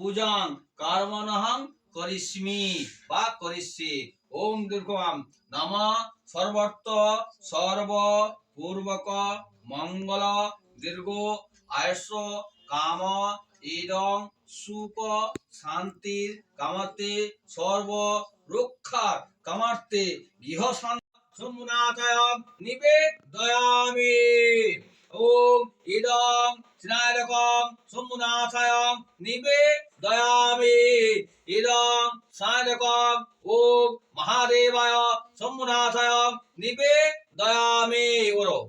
পূজাং কর্মণহং করিষ্যমি বা করিষ্যে। ওম দীর্ঘম নম সর্বর্থ সর্ব পূর্বক মঙ্গল দীর্ঘ আয়ুষ কাম ইদং সুখ শান্তির কামাতে সর্ব রক্ষার কামার্তে গৃহ সোমনাথায় নিবেদয়ামি। ওম ইদং স্নায়কং সোমনাথায় নিবেদয়ামি। ইদং স্নায়কং ওম মহাদেবায় সোমনাথায় নিবেদয়ামি। ওরো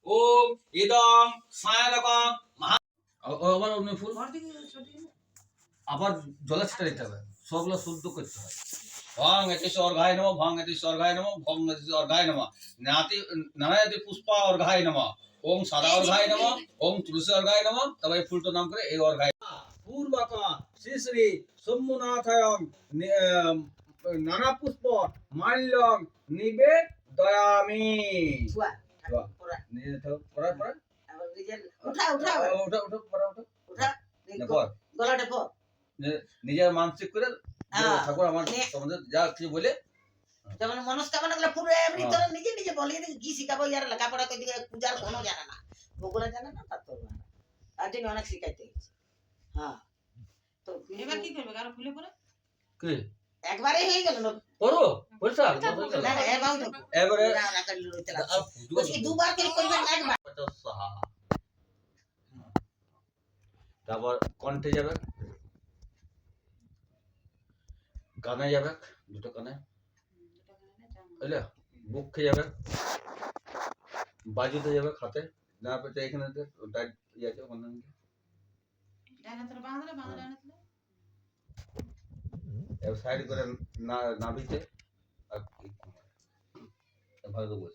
ওম ইদং স্নায়কং আবার অন্য ফুল আবার জলে ছিটা দিতে হবে, সবগুলো শুদ্ধ করতে হয়। ভং এতে স্বর্গায় নমঃ, ভং এতে স্বর্গায় নমঃ, ভং এতে স্বর্গায় নমঃ, নাতি নারায়তে পুষ্পা অর্ঘায় নমঃ, ওম সাদা অর্ঘায় নমঃ, ওম তুলসী অর্ঘায় নমঃ। তবে এই ফুলটার নাম করে এই অর্ঘায় পূর্বক শ্রী শ্রী সোমনাথায়ং নানা পুষ্প মাল্যং নিবেদয়ামি। নিজের মানসিক করে ঠাকুর আমার তোমাদের যা কিছু বলে যেমন মনস্কামনা গুলো পুরো এমনি তোরা নিজে নিজে বলে কি শিখাবো ইয়ার লেখাপড়া করে দিকে পূজার কোনো জানে না, ওগুলো জানে না তার তো তার জন্য অনেক শিখাইতে হয়েছে। হ্যাঁ তো এবার কি করবে কারো খুলে পড়ে কি একবারে হয়ে গেল না করো পয়সা না না এবারে বলছি দুবার করে করবেন না একবার। তারপর কণ্ঠে যাবে, কানে যাবে, দুটো কানে বুঝলে, বুকে যাবে, বাজুতে যাবে, খাতে না পেতে এখানে টাইট ইয়ে আছে ওখানে এবার সাইড করে না নাভিতে আর ভালো বস।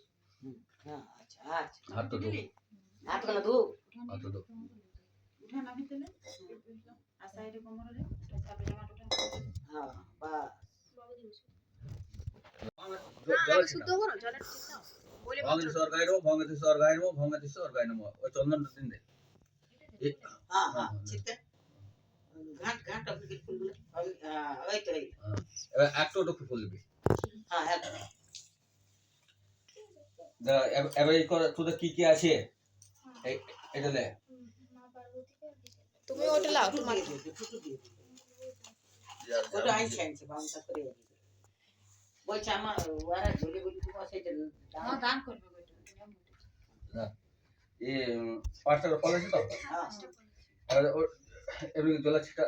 হ্যাঁ আচ্ছা আচ্ছা হাত তো দো, হাত গুলো দু হাত তো দো উঠা নাভিতে আর সাইডে কোমরে চাপে জামাটা উঠা। হ্যাঁ বাস ভঙ্গতি স্বর্গায় নমঃ, ভঙ্গতি স্বর্গায় নমঃ, ভঙ্গতি স্বর্গায় নমঃ। ওই চন্দনটা দিন দে। হ্যাঁ হ্যাঁ চিত্তে ঘাট ঘাট আপনি ফুলগুলো ওই তো এই এবার একটু ফুল দিবি। হ্যাঁ হ্যাঁ এবার এই করে তোদের কি কি আছে এটা লে তুমি ওটা লাও তোমার ওটা আইছে আইছে বাউন্সা করে বলছে আমার ওরা ঝুলি বুঝি দিব সেটা হ্যাঁ দান করবে ওইটা এ পাঁচটা ফল আছে তো আর এমনি জলা ছিটা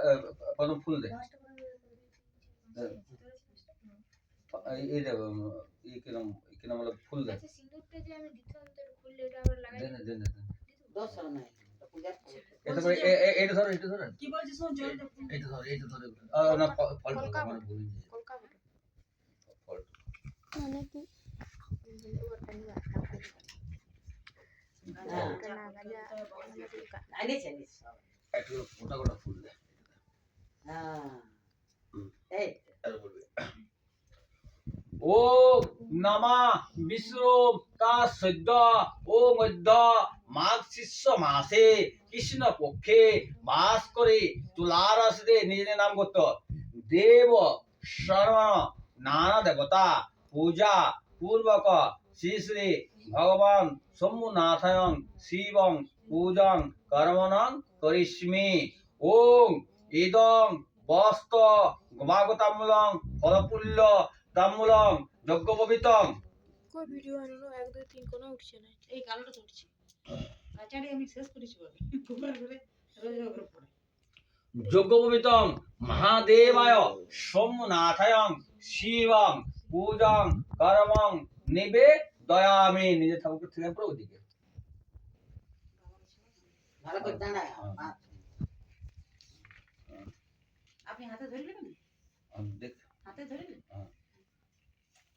প্রথম ফুল দে এই দে এই কিরম বলে ফুল দে সিঁদুরটা যে আমি দিতাম তোর খুললে এটা আবার লাগাই দে 10 নাই পূজা এটা ধরে এটা ধরে কি বলছিস শোন জলটা এটা ধরে না ফল আমার বলি কলকা বটে ফল মানে কি আইছে আইছে একটু গোটা ফুল দে। হ্যাঁ এই আর বলবি ও নামা বিষ্ণু তা সদ্য ও মধ্য মাঘ শিষ্য মাসে কৃষ্ণ পক্ষে বাস করে তুলার আসে নিজের নাম করত দেব শরণ নানা দেবতা পূজা পূর্বক শ্রী শ্রী ভগবান সোমনাথায়ং শিবং পূজং কর্মণং করিষ্যমি। ওম ইদং বস্ত গমাগতামূলং ফলপুল্য তাম্বুলং যজ্ঞপবিতং। কই ভিডিও আনো 1 2 3 কোনো উঠছে না এই কালোটা তুলছি কাচাড়ি আমি শেষ করেছি বলে ঘুমার ঘরে রোজ করে পড়ে যজ্ঞপবিতং মহাদেবায় সোমনাথায়ং শিবং পূজং কর্মং নিবেদয়ামি। নিজে ঠাকুরকে থেকে পুরো ওদিকে ভালো করে দাঁড়ায় আপনি হাতে ধরে নেবেন দেখ হাতে ধরে নেবেন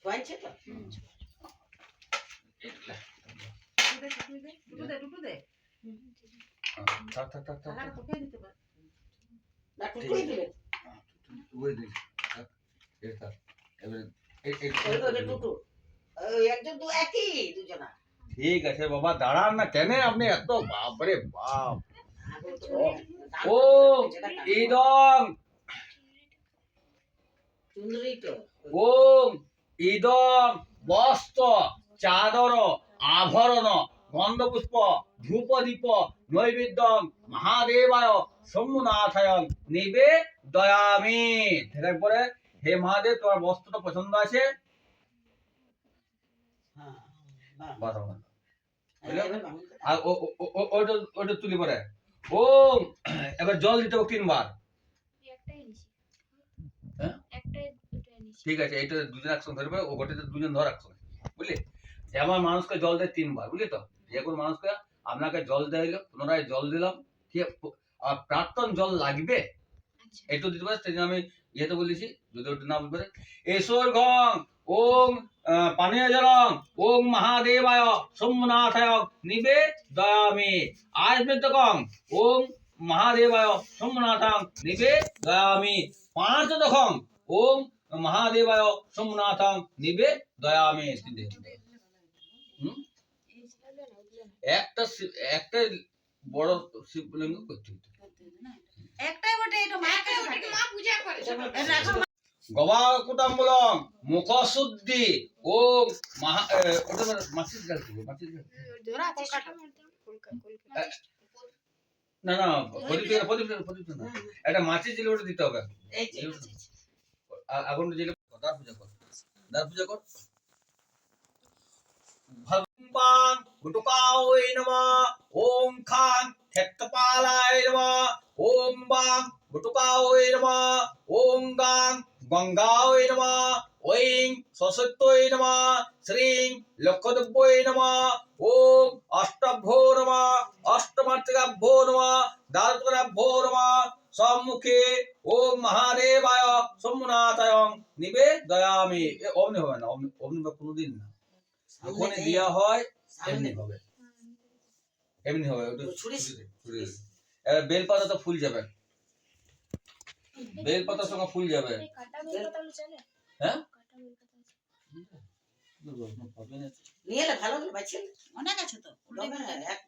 ছয়ছে তো টুকু দে থাক তাহলে কোথায় দিতে পারে না টুকুই দিলে ওই দেখ এটা থাক এবারে ওই টুকু ওই একজন তো একই দুজনা। ঠিক আছে বাবা দাঁড়ান না কেন আপনি এত বাপরে বাপ। ও ইদং চুনরি তো ওম ইদম বস্ত্র চাদর আভরণ গন্ধপুষ্প ধূপদীপ নৈবেদ্যম মহাদেবায় সোমনাথায় নিবেদয়ামি। এরপরে হে মহাদেব তোমার বস্ত্রটা পছন্দ আছে? হ্যাঁ বাহ। বাহ, বাহ। হ্যাঁ, এবার বামুন কথা। আর ওটা তুলি পরে ওম এবার জল দিতে হবে 3 বার। একটাই নিছি হ্যাঁ? একটাই দুটাই নিছি ঠিক আছে, এইটা দুজন একসঙ্গে ধরবে, ও গোটাতে দুজন ধর একসঙ্গে, বুঝলি? যেমন মানুষকে জল দেয় 3 বার, বুঝলি তো? যে কোনো মানুষকে আপনাকে জল দেওয়া হলো, পুনরায় জল দিলাম, ঠিক আছে? আর প্রাক্তন জল লাগবে আচ্ছা একটু দিতে পারে, সেই জন্য আমি ইয়েতে বলেছি, যদি ওটা না বলতে পারে এসোর ঘং ওম পানীয় জলং ওম মহাদেবায় সোমনাথায় নিবেদয়ামি। আজমিতকং ওম মহাদেবায় সোমনাথাং নিবেদয়ামি। পাঁচদকং ওম মহাদেবায় সোমনাথাং নিবেদয়ামি। হুম? একটা বড় শিবলিঙ্গ করতে হতো। একটাই বটে, এটা মায়ের কাছে থাকে। মা পূজা করে এটা এখন গবাকুটাম্বলং মুখশুদ্ধি ও ওটা মাছির জাল ছিল, মাছির জাল। ধরা কলকাতা কলকাতা না না প্রদীপ না, একটা মাছির ছিল, ওটা দিতে হবে। এই যে আগুন জেলে দ্বার পূজা কর, দ্বার পূজা কর। ভগবাং গুটুকাওয়ে নমঃ ওম খাং থেক্তপালায় নমঃ ওম বাং গুটুকাওয়ে নমঃ ওম গাং গঙ্গাওয়ে নমঃ ওইং সসত্যয়ে নমঃ শ্রীং লক্ষদব্বয়ে নমঃ ওম অষ্টাভ্যো নমঃ অষ্টমার্তিকাভ্যো নমঃ দ্বারকাভ্যো নমঃ সম্মুখে ওম মহাদেবায় সোমনাথায় নিবেদয়ামি। অমনি হবে না, অমনি বা কোনোদিন না, যখনই দেওয়া হয় এমনি হবে, এমনি হবে। ওটা ছুরি ছুরি দে। এবার বেলপাতা তো ফুল যাবে, বেলপাতার সঙ্গে ফুল যাবে। এই কাটা বেল কথা চলে হ্যাঁ? কাটা বেল কথা নিয়ে এলে ভালো হলো, বাঁচিয়ে অনেক আছে তো। এক